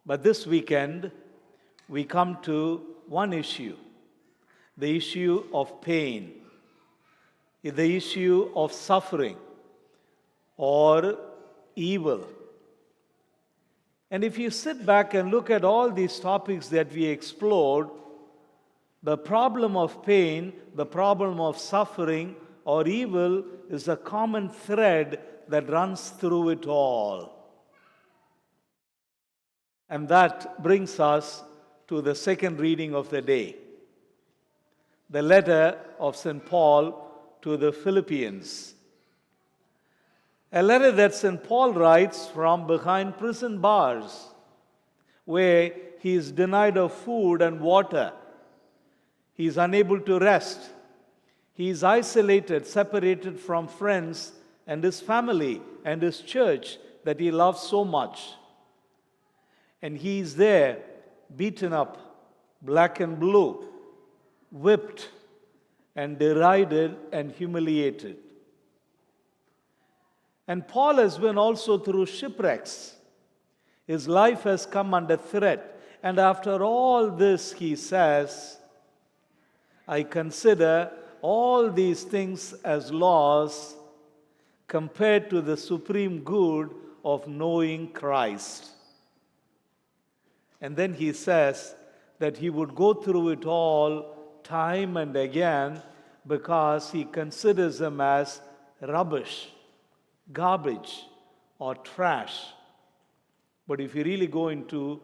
But this weekend, we come to one issue, the issue of pain, the issue of suffering or evil. And if you sit back and look at all these topics that we explored, the problem of pain, the problem of suffering or evil is a common thread that runs through it all. And that brings us to the second reading of the day, the letter of St. Paul to the Philippians. A letter that St. Paul writes from behind prison bars, where he is denied of food and water. He is unable to rest. He is isolated, separated from friends and his family and his church that he loves so much. And he is there, beaten up, black and blue, whipped and derided and humiliated. And Paul has been also through shipwrecks. His life has come under threat. And after all this, he says, I consider all these things as loss compared to the supreme good of knowing Christ. And then he says that he would go through it all time and again because he considers them as rubbish, garbage, or trash. But if you really go into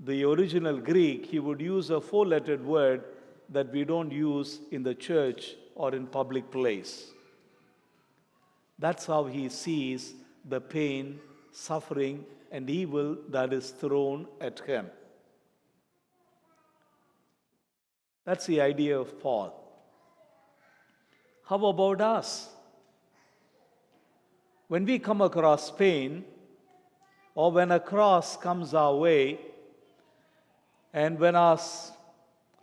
the original Greek, he would use a four-lettered word that we don't use in the church or in public place. That's how he sees the pain, suffering, and evil that is thrown at him. That's the idea of Paul. How about us? When we come across pain, or when a cross comes our way, and when our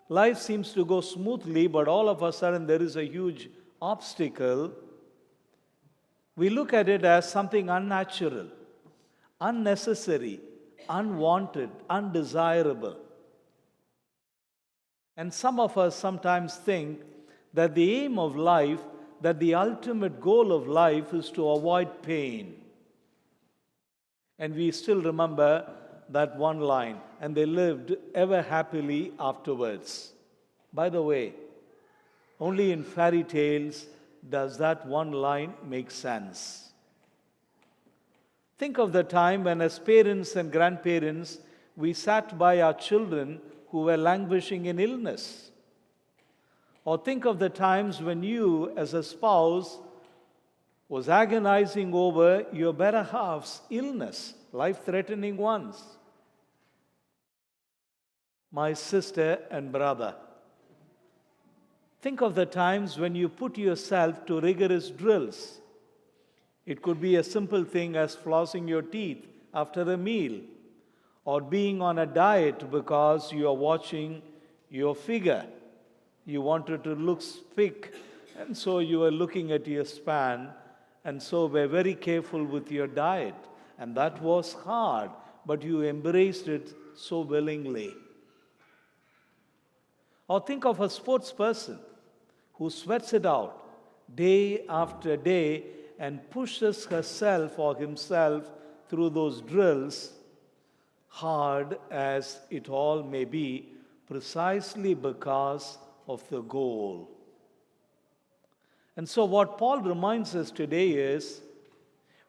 life seems to go smoothly, but all of a sudden there is a huge obstacle, we look at it as something unnatural, unnecessary, unwanted, undesirable. And some of us sometimes think that the aim of life, that the ultimate goal of life is to avoid pain. And we still remember that one line, and they lived ever happily afterwards. By the way, only in fairy tales does that one line make sense. Think of the time when, as parents and grandparents, we sat by our children who were languishing in illness. Or think of the times when you, as a spouse, was agonizing over your better half's illness, life-threatening ones. My sister and brother, think of the times when you put yourself to rigorous drills. It could be a simple thing as flossing your teeth after a meal, or being on a diet because you are watching your figure. You wanted to look spick, and so you were looking at your span, and so were very careful with your diet. And that was hard, but you embraced it so willingly. Or think of a sports person who sweats it out day after day and pushes herself or himself through those drills, hard as it all may be, precisely because of the goal. And so what Paul reminds us today is,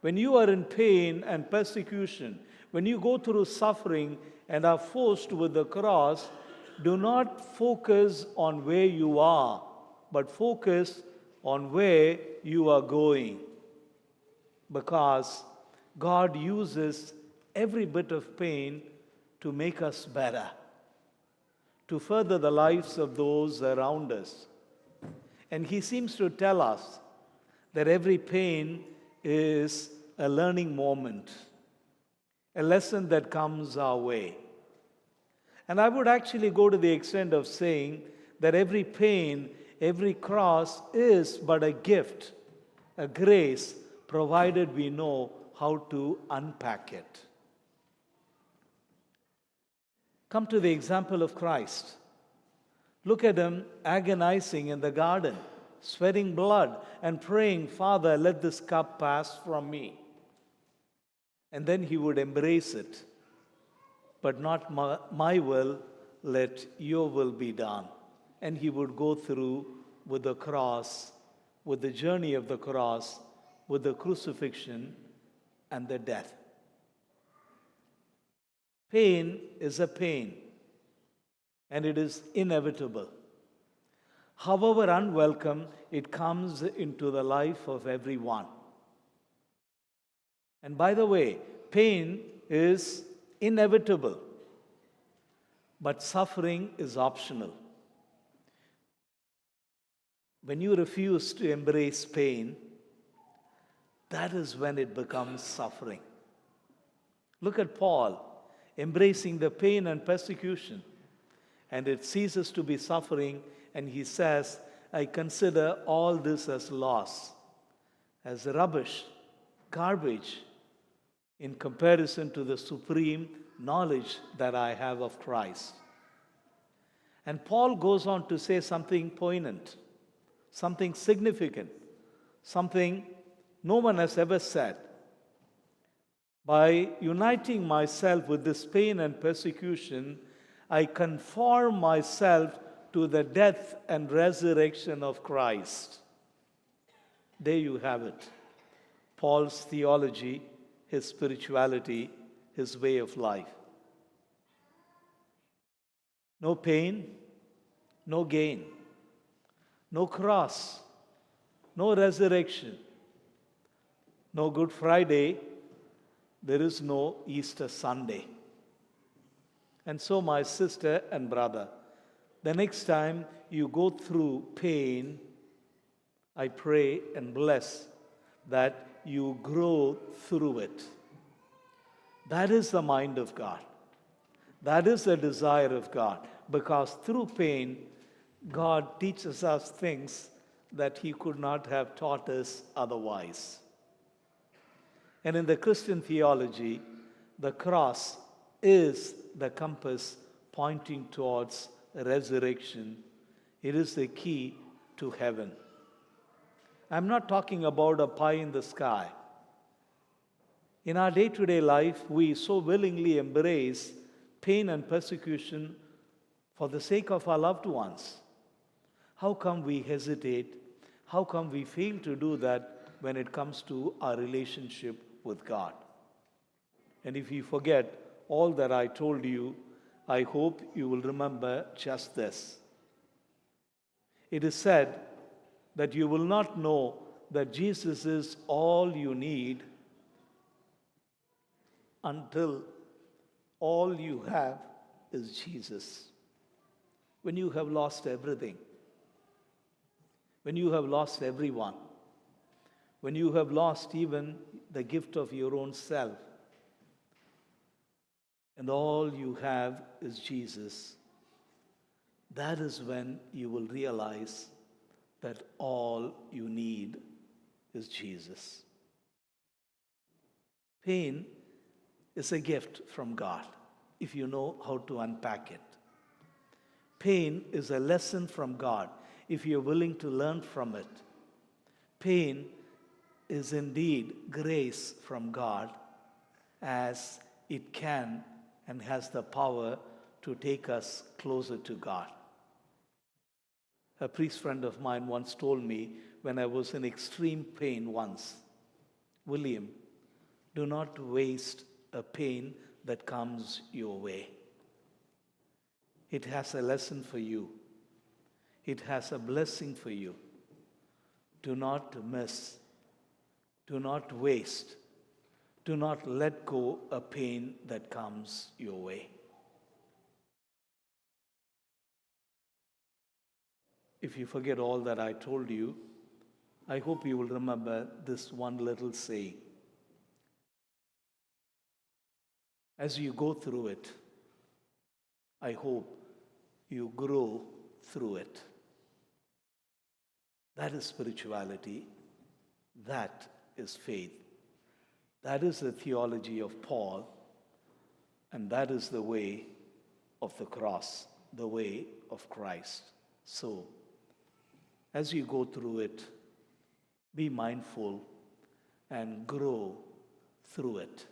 when you are in pain and persecution, when you go through suffering and are forced with the cross, do not focus on where you are, but focus on where you are going. Because God uses every bit of pain to make us better, to further the lives of those around us. And He seems to tell us that every pain is a learning moment, a lesson that comes our way. And I would actually go to the extent of saying that every pain, every cross is but a gift, a grace, provided we know how to unpack it. Come to the example of Christ. Look at him agonizing in the garden, sweating blood and praying, Father, let this cup pass from me. And then he would embrace it. But not my will, let your will be done. And he would go through with the cross, with the journey of the cross, with the crucifixion and the death. Pain is a pain, and it is inevitable. However unwelcome, it comes into the life of everyone. And by the way, pain is inevitable, but suffering is optional. When you refuse to embrace pain, that is when it becomes suffering. Look at Paul embracing the pain and persecution, and it ceases to be suffering, and he says, I consider all this as loss, as rubbish, garbage, in comparison to the supreme knowledge that I have of Christ. And Paul goes on to say something poignant, something significant, something no one has ever said. By uniting myself with this pain and persecution, I conform myself to the death and resurrection of Christ. There you have it. Paul's theology, his spirituality, his way of life. No pain, no gain. No cross, no resurrection, no Good Friday, there is no Easter Sunday. And so, my sister and brother, the next time you go through pain, I pray and bless that you grow through it. That is the mind of God. That is the desire of God. Because through pain, God teaches us things that He could not have taught us otherwise. And in the Christian theology, the cross is the compass pointing towards resurrection. It is the key to heaven. I'm not talking about a pie in the sky. In our day-to-day life, we so willingly embrace pain and persecution for the sake of our loved ones. How come we hesitate? How come we fail to do that when it comes to our relationship with God? And if you forget all that I told you, I hope you will remember just this. It is said that you will not know that Jesus is all you need until all you have is Jesus. When you have lost everything, when you have lost everyone, when you have lost even the gift of your own self, and all you have is Jesus, that is when you will realize that all you need is Jesus. Pain is a gift from God if you know how to unpack it. Pain is a lesson from God if you're willing to learn from it. Pain is indeed grace from God, as it can and has the power to take us closer to God. A priest friend of mine once told me when I was in extreme pain once, William, do not waste a pain that comes your way. It has a lesson for you. It has a blessing for you. Do not miss. Do not waste. Do not let go a pain that comes your way. If you forget all that I told you, I hope you will remember this one little saying. As you go through it, I hope you grow through it. That is spirituality. That is faith. That is the theology of Paul, and that is the way of the cross, the way of Christ. So, as you go through it, be mindful and grow through it.